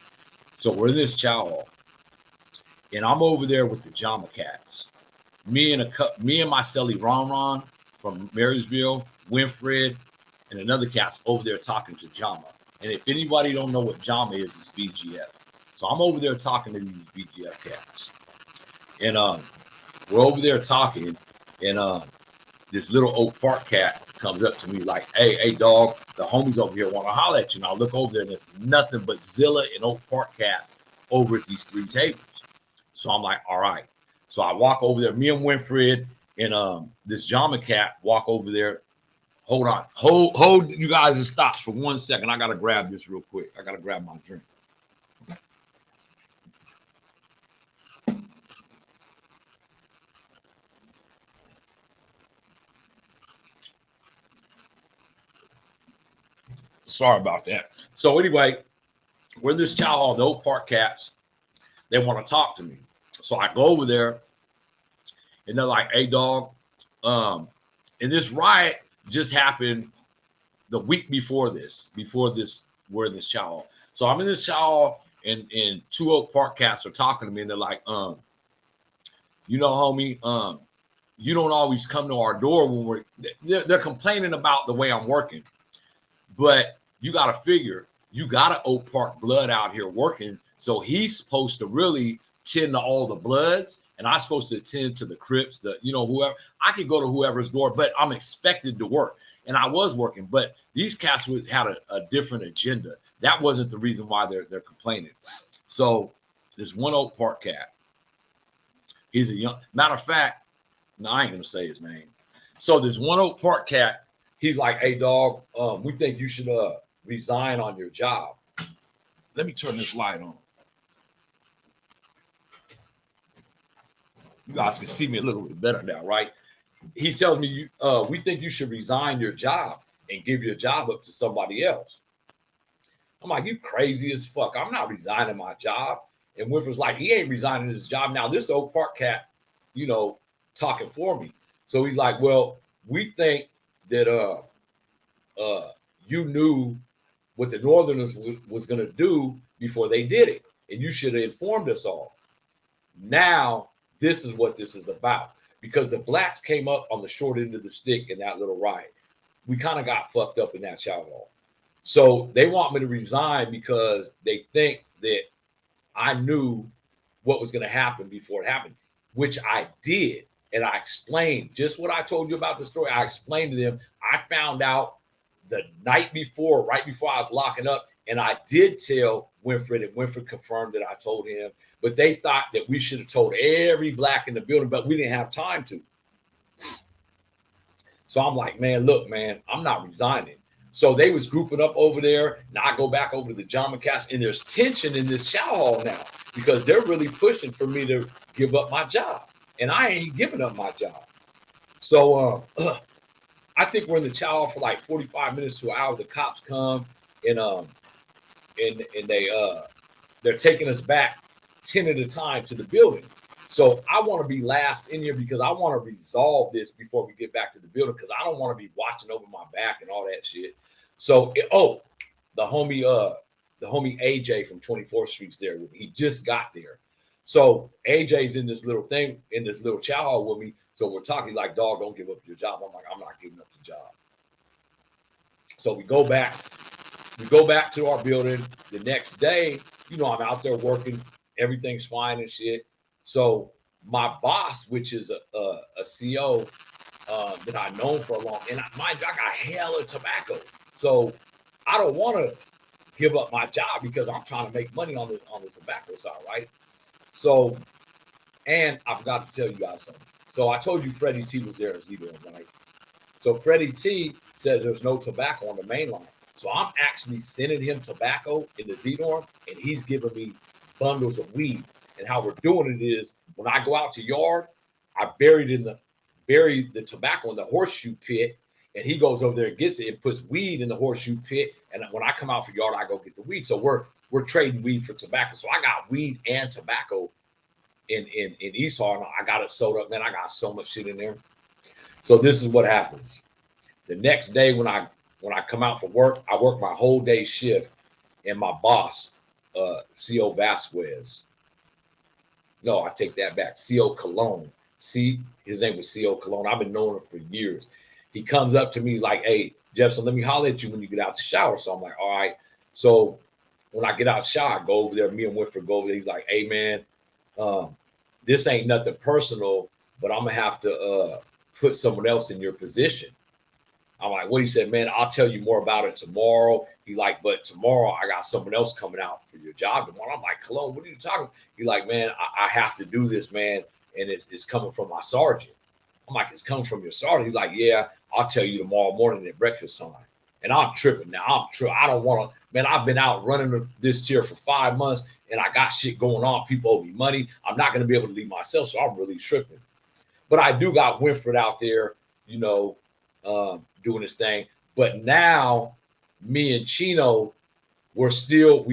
So we're in this chow hall, and I'm over there with the Jama cats. Me and my celly Ron from Marysville, Winfred, and another cat's over there talking to Jama. And if anybody don't know what Jama is, it's BGF. So I'm over there talking to these BGF cats, and we're over there talking, and this little Oak Park cat comes up to me like, hey, dog, the homies over here want to holler at you. And I look over there, and there's nothing but Zilla and Oak Park cats over at these 3 tables. So I'm like, all right. So I walk over there. Me and Winfred and this Jama cat walk over there. Hold on. Hold you guys in stops for 1 second. I got to grab this real quick. I got to grab my drink. Sorry about that. So anyway, we're this chow hall, the Oak Park cats. They want to talk to me. So I go over there, and they're like, hey, dog, and this riot just happened the week before this, we're in this chow hall. So I'm in this chow hall, and 2 Oak Park cats are talking to me, and they're like, you know, homie, you don't always come to our door when they're complaining about the way I'm working. But you got to figure, you got an Oak Park blood out here working. So he's supposed to really tend to all the bloods, and I'm supposed to attend to the Crips, whoever. I could go to whoever's door, but I'm expected to work. And I was working, but these cats had a different agenda. That wasn't the reason why they're complaining. So there's one Oak Park cat. He's a young, matter of fact, no, I ain't gonna say his name. So there's one Oak Park cat. He's like, hey, dog, we think you should resign on your job. Let me turn this light on. You guys can see me a little bit better now, right? He tells me, we think you should resign your job and give your job up to somebody else. I'm like, you crazy as fuck. I'm not resigning my job. And Winfred's like, he ain't resigning his job. Now, this Oak Park cat, talking for me. So he's like, well, we think that you knew what the Northerners was going to do before they did it. And you should have informed us all. Now, this is what this is about. Because the blacks came up on the short end of the stick in that little riot. We kind of got fucked up in that chow hall. So they want me to resign because they think that I knew what was going to happen before it happened, which I did. And I explained just what I told you about the story. I explained to them. I found out the night before, right before I was locking up. And I did tell Winfred, and Winfred confirmed that I told him. But they thought that we should have told every black in the building, but we didn't have time to. So I'm like, man, look, man, I'm not resigning. So they was grouping up over there. Now I go back over to the Jama cats, and there's tension in this chow hall now because they're really pushing for me to give up my job. And I ain't giving up my job. So I think we're in the chow hall for like 45 minutes to an hour. The cops come and they're taking us back 10 at a time to the building. So I want to be last in here because I want to resolve this before we get back to the building because I don't want to be watching over my back and all that shit. So, the homie AJ from 24th Street's there with me. He just got there. So AJ's in this little thing, in this little chow hall with me. So we're talking like, dog, don't give up your job. I'm like, I'm not giving up the job. So we go back to our building the next day. I'm out there working. Everything's fine and shit. So my boss, which is a CO that I've known for a long, and mind you, I got hella tobacco. So I don't want to give up my job because I'm trying to make money on the tobacco side, right? So, and I forgot to tell you guys something. So I told you Freddie T was there as leader, right? So Freddie T says there's no tobacco on the main line. So I'm actually sending him tobacco in the Z-Dorm, and he's giving me bundles of weed. And how we're doing it is when I go out to yard, I bury the tobacco in the horseshoe pit, and he goes over there and gets it and puts weed in the horseshoe pit. And when I come out for yard, I go get the weed. So we're trading weed for tobacco. So I got weed and tobacco in Esau, and I got it sewed up. Man, I got so much shit in there. So this is what happens. The next day when I come out from work, I work my whole day shift, and my boss, CO Vasquez. No, I take that back. CO Cologne. His name was CO Cologne. I've been knowing him for years. He comes up to me, he's like, "Hey, Jefferson, let me holler at you when you get out the shower." So I'm like, "All right." So when I get out the shower, I go over there. Me and Winfred go over there. He's like, "Hey, man, this ain't nothing personal, but I'm gonna have to put someone else in your position." I'm like, "What?" He said, "Man, I'll tell you more about it tomorrow." He's like, "But tomorrow I got someone else coming out for your job tomorrow." I'm like, "Cologne, what are you talking?" He's like, "Man, I have to do this, man, and it's coming from my sergeant." I'm like, "It's coming from your sergeant?" He's like, "Yeah, I'll tell you tomorrow morning at breakfast time." And I'm tripping now. I don't want to, man. I've been out running this tier for 5 months, and I got shit going on. People owe me money. I'm not going to be able to leave myself, so I'm really tripping. But I do got Winfred out there, you know, doing his thing. But now, me and Chino, we're still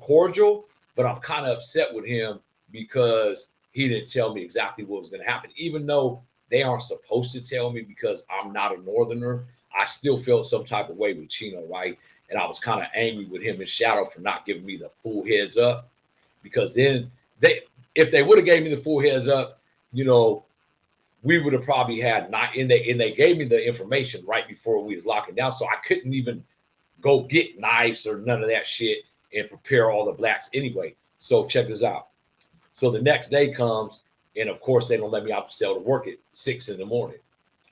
cordial, but I'm kind of upset with him because he didn't tell me exactly what was going to happen, even though they aren't supposed to tell me because I'm not a Northerner. I still felt some type of way with Chino, right? And I was kind of angry with him and Shadow for not giving me the full heads up, because then if they would have gave me the full heads up, you know, we would have probably had not, and they gave me the information right before we was locking down, so I couldn't even go get knives or none of that shit and prepare all the blacks anyway. So check this out. So the next day comes, and of course they don't let me out the cell to work at 6 in the morning.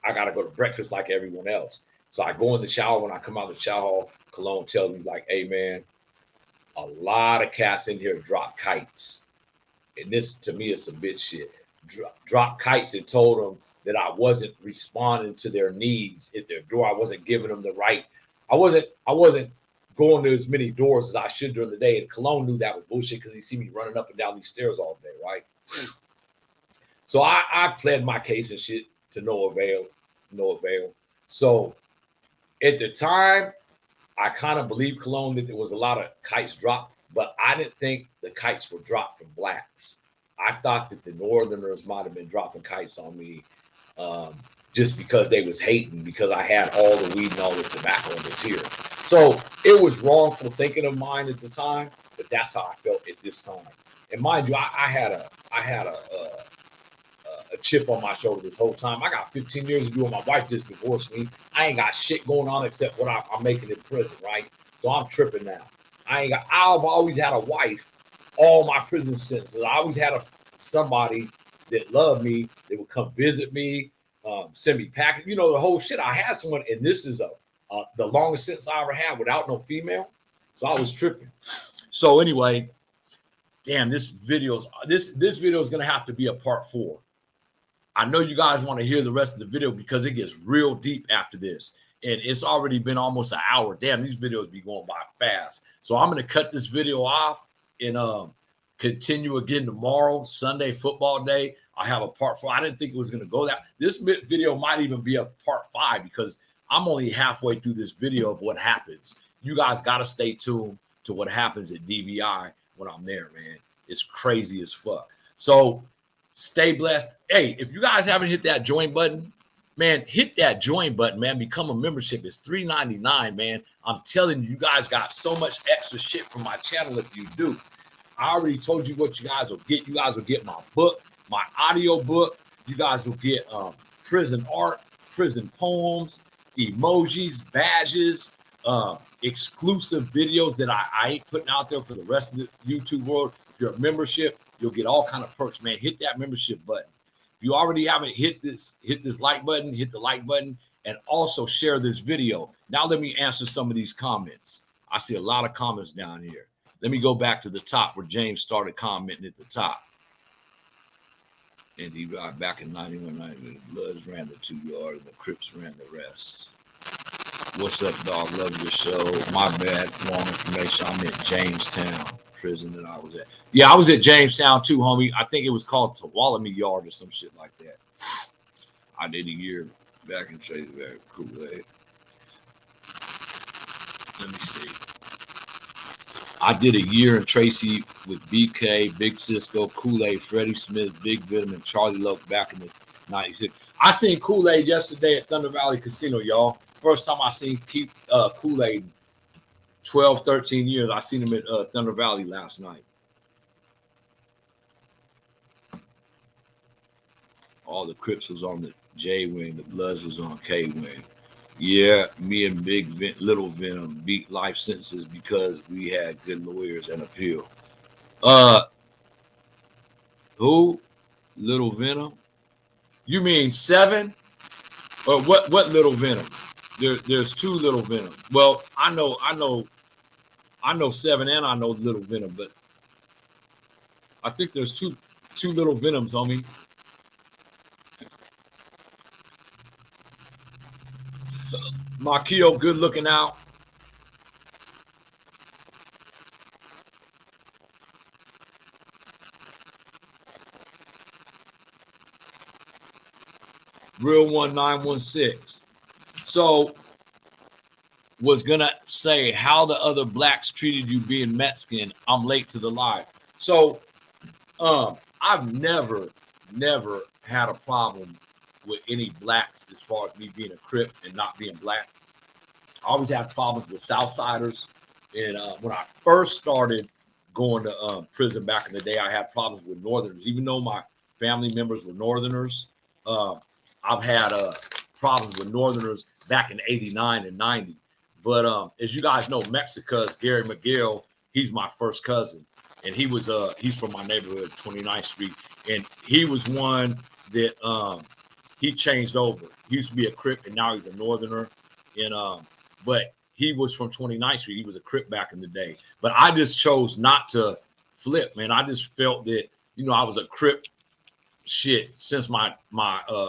I got to go to breakfast like everyone else. So I go in the shower. When I come out of the shower hall, Cologne tells me like, "Hey man, a lot of cats in here drop kites." And this to me is some bitch shit. Drop kites and told them that I wasn't responding to their needs at their door. I wasn't giving them the right. I wasn't going to as many doors as I should during the day. And Cologne knew that was bullshit because he see me running up and down these stairs all day, right? So I pled my case and shit to no avail. So at the time, I kind of believed Cologne that there was a lot of kites dropped, but I didn't think the kites were dropped from blacks. I thought that the Northerners might have been dropping kites on me just because they was hating because I had all the weed and all the tobacco in the tier. So it was wrongful thinking of mine at the time, but that's how I felt at this time. And mind you, I had a chip on my shoulder this whole time. I got 15 years to do it. My wife just divorced me. I ain't got shit going on except what I'm making in prison, right? So I'm tripping now. I've always had a wife. All my prison sentences, I always had somebody that loved me. They would come visit me, send me packages, you know, the whole shit. I had someone, and this is the longest sentence I ever had without no female. So I was tripping. So anyway, damn, this video is gonna have to be a part 4. I know you guys want to hear the rest of the video because it gets real deep after this. And it's already been almost an hour. Damn, these videos be going by fast. So I'm going to cut this video off and continue again tomorrow, Sunday, football day. I have a part 4. I didn't think it was going to go that. This video might even be a part 5 because I'm only halfway through this video of what happens. You guys got to stay tuned to what happens at DVI when I'm there, man. It's crazy as fuck. So stay blessed. Hey, if you guys haven't hit that join button, man, hit that join button, man. Become a membership. It's $3.99, man. I'm telling you, you guys got so much extra shit from my channel if you do. I already told you what you guys will get. You guys will get my book, my audio book. You guys will get prison art, prison poems, emojis, badges, exclusive videos that I ain't putting out there for the rest of the YouTube world. If you're a membership, you'll get all kind of perks, man. Hit that membership button. If you already haven't hit this like button, hit the like button, and also share this video. Now let me answer some of these comments. I see a lot of comments down here. Let me go back to the top where James started commenting at the top. And he back in 91, the Bloods ran the 2 yards, and the Crips ran the rest. What's up, dog? Love your show. My bad, wrong information. I'm at Jamestown prison that I was at. Yeah, I was at Jamestown too, homie. I think it was called Tuolumne Yard or some shit like that. I did a year back in Tracy. Very cool. Let me see. I did a year in Tracy with BK, Big Cisco, Kool-Aid, Freddie Smith, Big Vitamin, Charlie Loke back in the 96. I seen Kool-Aid yesterday at Thunder Valley Casino, y'all. First time I seen Kool-Aid 12, 13 years. I seen him at Thunder Valley last night. All the Crips was on the J wing, the Bloods was on K wing. Yeah, me and Little Venom beat life sentences because we had good lawyers and appeal. Who? Little Venom? You mean 7? Or what Little Venom? There's 2 Little Venom. Well, I know 7 and I know Little Venom, but I think there's two Little Venoms on me. Marquio, good looking out. Real 1916. So was gonna say how the other blacks treated you being Mexican. I'm late to the live. So I've never had a problem with any blacks as far as me being a Crip and not being black. I always had problems with Southsiders. And when I first started going to prison back in the day, I had problems with Northerners. Even though my family members were Northerners, I've had problems with Northerners back in 89 and 90. But as you guys know, Mexico's Gary McGill, he's my first cousin. And he was he's from my neighborhood, 29th Street. And he was one that he changed over. He used to be a Crip and now he's a Northerner. And but he was from 29th Street. He was a Crip back in the day. But I just chose not to flip, man. I just felt that, you know, I was a Crip shit since my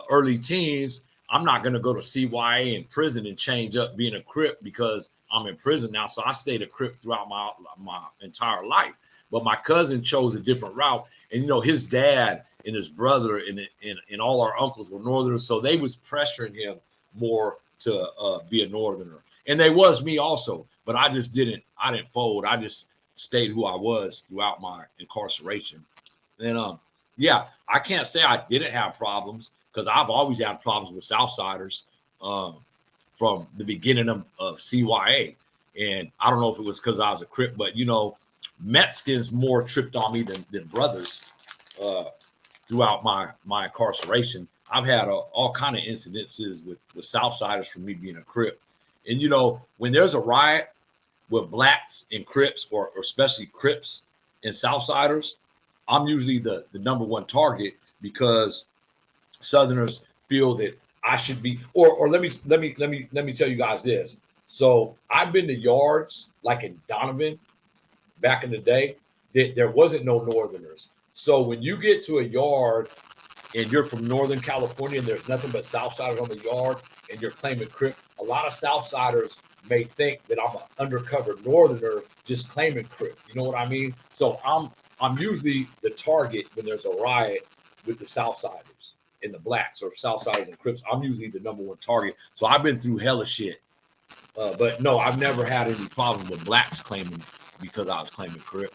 early teens. I'm not going to go to CYA in prison and change up being a Crip because I'm in prison now. So I stayed a Crip throughout my entire life. But my cousin chose a different route. And, you know, his dad and his brother and all our uncles were Northerners. So they was pressuring him more to be a Northerner. And they was me also. But I didn't fold. I just stayed who I was throughout my incarceration. And yeah, I can't say I didn't have problems because I've always had problems with Southsiders from the beginning of CYA. And I don't know if it was because I was a Crip, but, you know, Mexicans more tripped on me than brothers throughout my incarceration. I've had all kind of incidences with Southsiders from me being a Crip. And, you know, when there's a riot with blacks and Crips, or especially Crips and Southsiders, I'm usually the number one target because Southerners feel that I should be, or let me tell you guys this. So I've been to yards like in Donovan back in the day that there wasn't no Northerners. So when you get to a yard and you're from Northern California and there's nothing but Southsiders on the yard and you're claiming Crip, a lot of Southsiders may think that I'm an undercover Northerner just claiming Crip. You know what I mean? So I'm usually the target when there's a riot with the Southsiders and the blacks, or Southsiders and Crips. I'm usually the number one target. So I've been through hella shit. But no, I've never had any problem with blacks claiming because I was claiming Crip.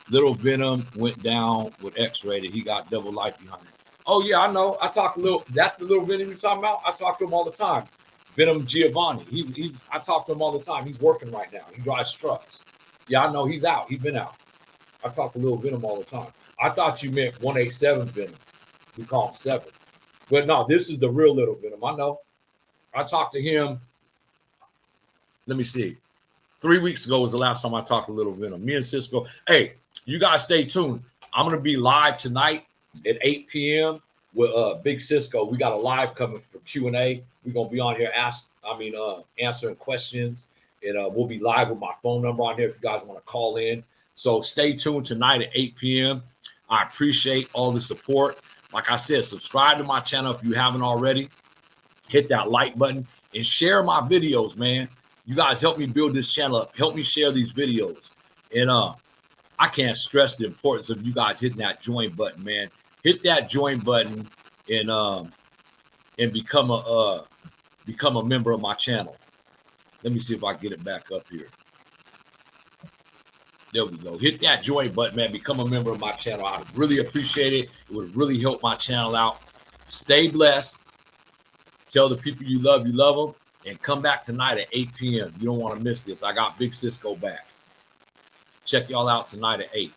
Little Venom went down with X-rated. He got double life behind it. Oh yeah, I know. I talk that's the Little Venom you're talking about. I talk to him all the time. Venom Giovanni. I talk to him all the time. He's working right now. He drives trucks. Yeah, I know. He's out. He's been out. I talk to Little Venom all the time. I thought you meant 187 Venom. We call him 7. But no, this is the real Little Venom. I know. I talked to him. Let me see. 3 weeks ago was the last time I talked to Little Venom. Me and Cisco. Hey, you guys stay tuned. I'm going to be live tonight at 8 p.m. with Big Cisco. We got a live coming for Q&A. We're going to be on here answering questions. And we'll be live with my phone number on here if you guys want to call in. So stay tuned tonight at 8 p.m. I appreciate all the support. Like I said, subscribe to my channel if you haven't already. Hit that like button and share my videos, man. You guys help me build this channel up. Help me share these videos. And I can't stress the importance of you guys hitting that join button, man. Hit that join button and become a member of my channel. Let me see if I get it back up here. There we go. Hit that join button, man. Become a member of my channel. I really appreciate it. It would really help my channel out. Stay blessed. Tell the people you love them, and come back tonight at 8 p.m. You don't want to miss this. I got Big Cisco back. Check y'all out tonight at 8.